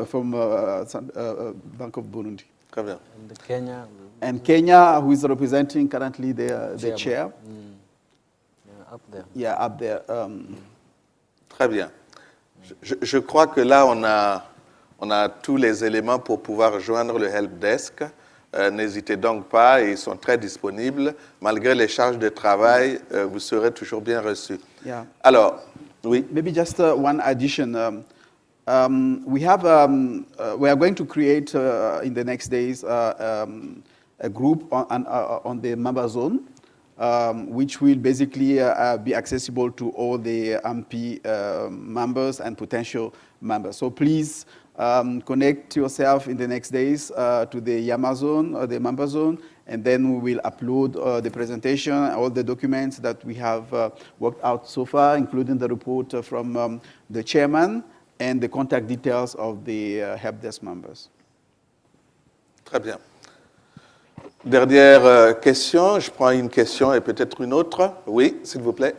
from Bank of Burundi.
And Kenya.
And Kenya, who is representing currently the chair.
Yeah, up there.
Yeah, up there.
Très bien. Je crois que là, on a tous les éléments pour pouvoir rejoindre le help desk. N'hésitez donc pas, ils sont très disponibles. Malgré les charges de travail, vous serez toujours bien reçus.
Yeah.
Alors, oui.
Maybe just one addition. We are going to create in the next days a group on the member zone, which will basically be accessible to all the AMPI members and potential members. So please connect yourself in the next days to the Amazon or the member zone, and then we will upload the presentation, all the documents that we have worked out so far, including the report from the chairman and the contact details of the help desk members.
Très bien. Dernière question. Je prends une question et peut-être une autre. Oui, s'il vous plaît.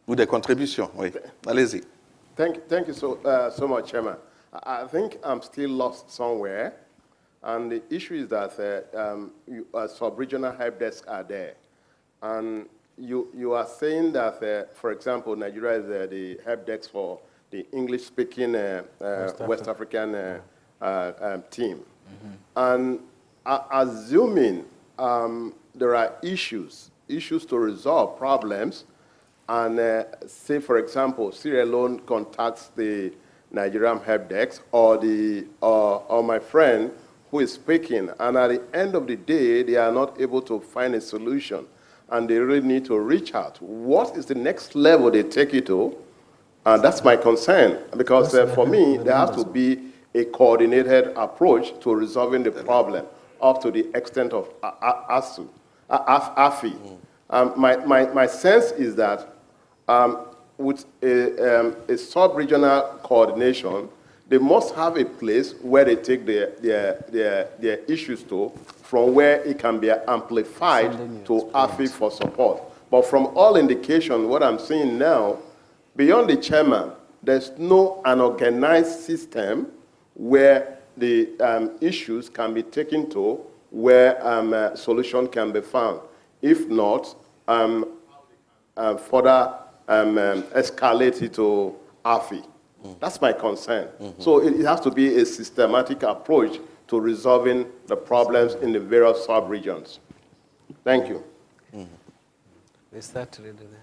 Ou des contributions, oui. Allez-y.
Thank you so much, Chairman. I think I'm still lost somewhere. And the issue is that sub-regional help desks are there. And you are saying that, for example, Nigeria is the help desk for the English-speaking West African team. Mm-hmm. And assuming there are issues to resolve problems, and say, for example, Sierra Leone contacts the Nigerian help desk or my friend who is speaking, and at the end of the day, they are not able to find a solution, and they really need to reach out. What is the next level they take it to? That's my concern, because for me, there has to be a coordinated approach to resolving the problem up to the extent of AFI. My sense is that with a sub-regional coordination, they must have a place where they take their issues to, from where it can be amplified to AFI for support. But from all indication, what I'm seeing now, beyond the chairman, there's no unorganized system where the issues can be taken to, where a solution can be found. If not, further escalate it to AFI. That's my concern. Mm-hmm. So it has to be a systematic approach to resolving the problems in the various sub-regions. Thank you.
Mm-hmm. Is that really there?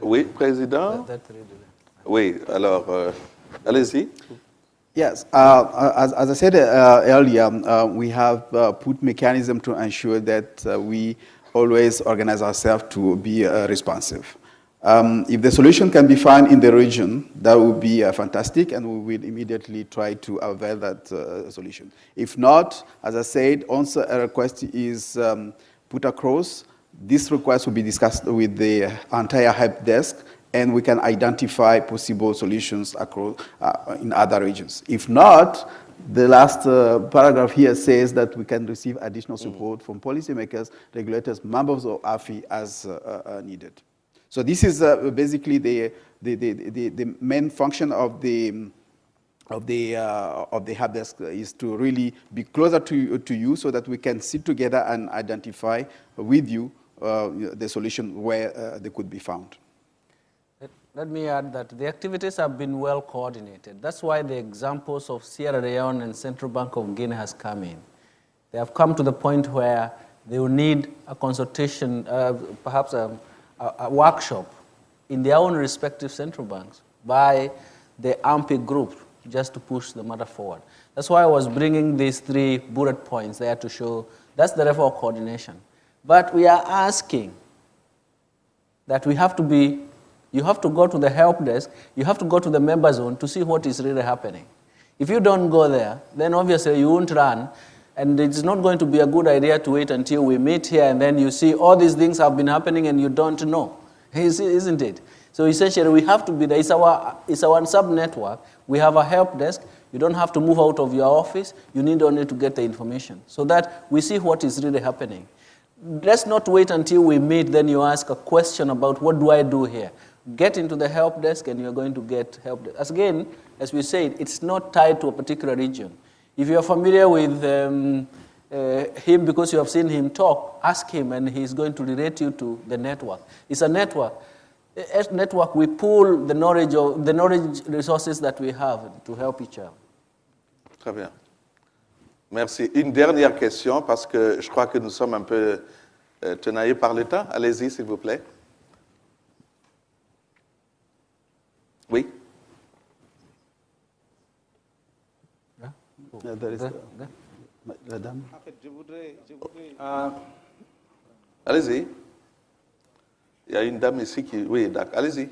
Oui, Président. Oui, alors, allez-y.
Yes, as I said earlier, we have put mechanism to ensure that we always organize ourselves to be responsive. If the solution can be found in the region, that would be fantastic, and we will immediately try to avail that solution. If not, as I said, once a request is put across, this request will be discussed with the entire help desk, and we can identify possible solutions across in other regions. If not, the last paragraph here says that we can receive additional support from policymakers, regulators, members of AFI as needed. So this is basically the main function of the help desk, is to really be closer to you so that we can sit together and identify with you the solution where they could be found.
Let me add that the activities have been well coordinated. That's why the examples of Sierra Leone and Central Bank of Guinea has come in. They have come to the point where they will need a consultation, perhaps a workshop in their own respective central banks by the AMPI group, just to push the matter forward. That's why I was bringing these 3 bullet points there to show that's the level of coordination. But we are asking that you have to go to the help desk, you have to go to the member zone to see what is really happening. If you don't go there, then obviously you won't run, and it's not going to be a good idea to wait until we meet here and then you see all these things have been happening and you don't know, isn't it? So essentially, we have to be there. It's our sub-network. We have a help desk. You don't have to move out of your office. You need only to get the information so that we see what is really happening. Let's not wait until we meet, then you ask a question about what do I do here. Get into the help desk and you're going to get help. As again, as we said, it's not tied to a particular region. If you're familiar with him because you have seen him talk, ask him and he's going to relate you to the network. It's a network. As network, we pool the knowledge resources that we have to help each other.
Très bien. Merci. Une dernière question, parce que je crois que nous sommes un peu tenaillés par le temps. Allez-y, s'il vous plaît. Oui.
La dame.
En fait, je voudrais
Allez-y. Il y a une dame ici qui... Oui, d'accord. Allez-y.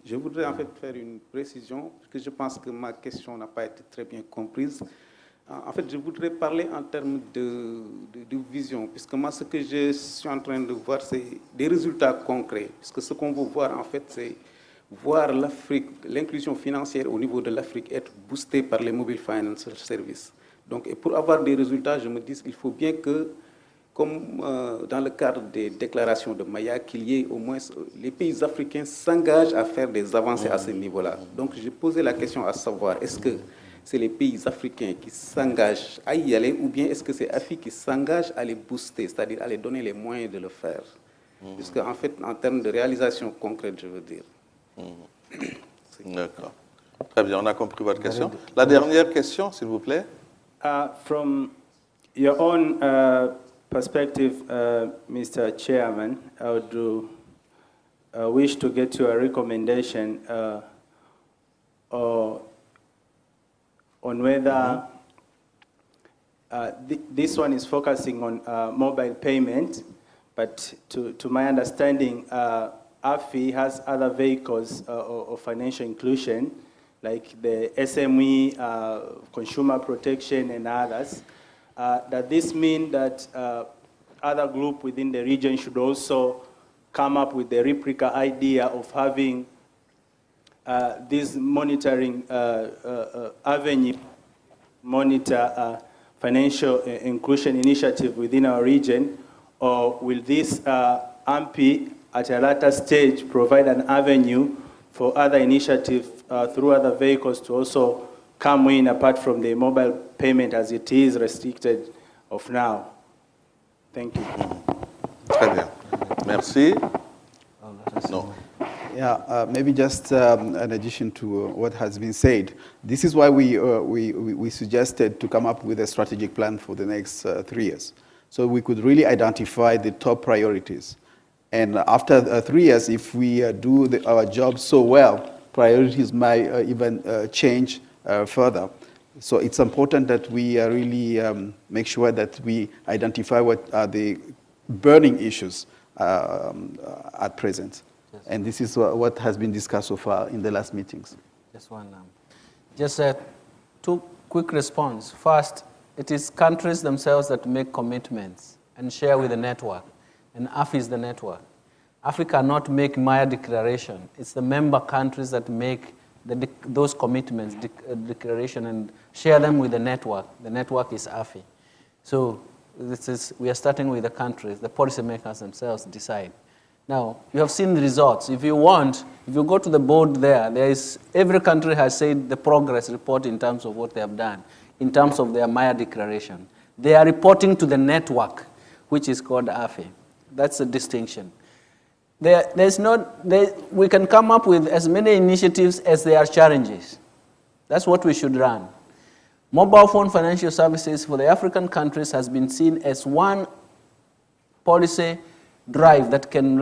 Je voudrais en fait faire une précision, parce que je pense que ma question n'a pas été très bien comprise. En fait, je voudrais parler en termes de vision, puisque moi, ce que je suis en train de voir, c'est des résultats concrets. Puisque ce qu'on veut voir, en fait, c'est voir l'Afrique, l'inclusion financière au niveau de l'Afrique être boostée par les mobile financial services. Donc, et pour avoir des résultats, je me dis qu'il faut bien que, comme dans le cadre des déclarations de Maya, qu'il y ait au moins les pays africains s'engagent à faire des avancées à ce niveau-là. Donc, j'ai posé la question à savoir, est-ce que c'est les pays africains qui s'engagent à y aller ou bien est-ce que c'est AFI qui s'engage à les booster, c'est-à-dire à les donner les moyens de le faire? Puisque, en fait, en termes de réalisation concrète, je veux dire.
D'accord. Très bien, on a compris votre question. La dernière question, s'il vous plaît.
From your own perspective, Mr. Chairman, I would wish to get your recommendation on whether this one is focusing on mobile payment, but to my understanding, AFI has other vehicles of financial inclusion, like the SME, consumer protection, and others. Does this mean that other groups within the region should also come up with the replica idea of having this monitoring avenue, monitor financial inclusion initiative within our region, or will this AMPI at a later stage provide an avenue for other initiatives through other vehicles to also come in apart from the mobile payment as it is restricted of now? Thank you.
Très bien. Merci. No.
Yeah, maybe just an addition to what has been said. This is why we suggested to come up with a strategic plan for the next 3 years. So we could really identify the top priorities. And after 3 years, if we do our job so well, priorities might even change further. So it's important that we really make sure that we identify what are the burning issues at present.
Yes.
And this is what has been discussed so far in the last meetings.
Just two quick response. First, it is countries themselves that make commitments and share with the network, and AFI is the network. AFI cannot make Maya declaration. It's the member countries that make those commitments, declaration, and share them with the network. The network is AFI. So we are starting with the countries. The policymakers themselves decide. Now, you have seen the results. If you go to the board there, every country has said the progress report in terms of what they have done, in terms of their Maya declaration. They are reporting to the network, which is called AFI. That's a distinction. We can come up with as many initiatives as there are challenges. That's what we should run. Mobile phone financial services for the African countries has been seen as one policy drive that can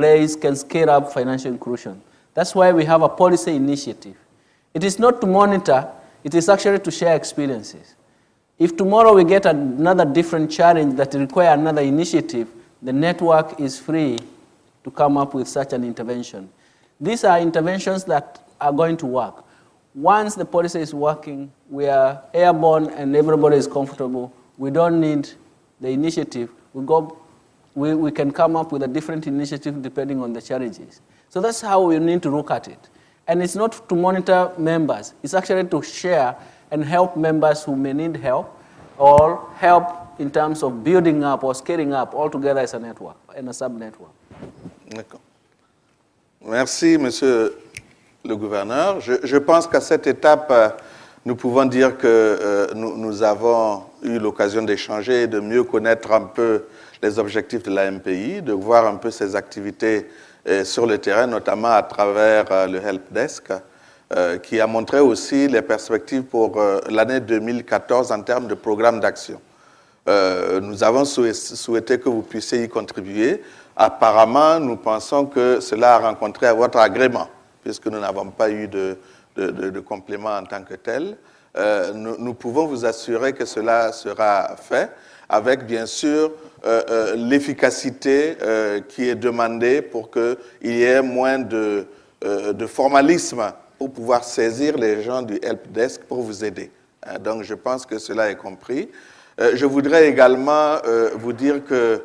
scale up financial inclusion. That's why we have a policy initiative. It is not to monitor, it is actually to share experiences. If tomorrow we get another different challenge that requires another initiative, the network is free to come up with such an intervention. These are interventions that are going to work. Once the policy is working, we are airborne and everybody is comfortable. We don't need the initiative. We can come up with a different initiative depending on the challenges. So that's how we need to look at it. And it's not to monitor members. It's actually to share and help members who may need help or help in terms of building up or scaling up all together as a network and a sub-network.
D'accord. Merci, Monsieur le Gouverneur. Je pense qu'à cette étape, nous pouvons dire que nous avons eu l'occasion d'échanger et de mieux connaître un peu les objectifs de la MPI, de voir un peu ses activités sur le terrain, notamment à travers le Help Desk, qui a montré aussi les perspectives pour l'année 2014 en termes de programme d'action. Nous avons souhaité que vous puissiez y contribuer. Apparemment, nous pensons que cela a rencontré votre agrément, puisque nous n'avons pas eu de complément en tant que tel. Nous pouvons vous assurer que cela sera fait avec, bien sûr, l'efficacité qui est demandée pour qu'il y ait moins de formalisme pour pouvoir saisir les gens du Help Desk pour vous aider. Donc, je pense que cela est compris. Je voudrais également vous dire que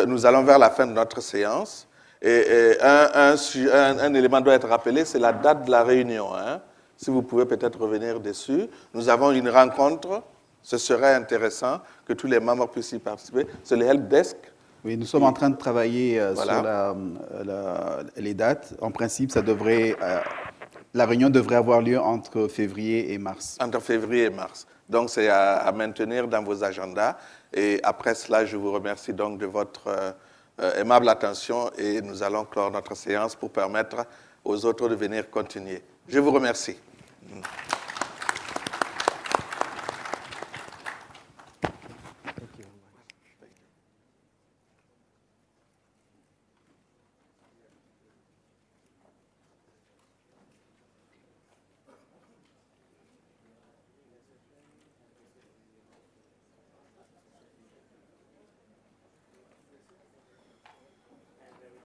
nous allons vers la fin de notre séance. Et un élément doit être rappelé, c'est la date de la réunion. Hein. Si vous pouvez peut-être revenir dessus. Nous avons une rencontre. Ce serait intéressant que tous les membres puissent y participer. C'est le Help Desk.
Oui, nous sommes en train de travailler
voilà.
sur les dates. En principe, la réunion devrait avoir lieu entre février et mars.
Entre février et mars. Donc, c'est à maintenir dans vos agendas. Et après cela, je vous remercie donc de votre aimable attention et nous allons clore notre séance pour permettre aux autres de venir continuer. Je vous remercie.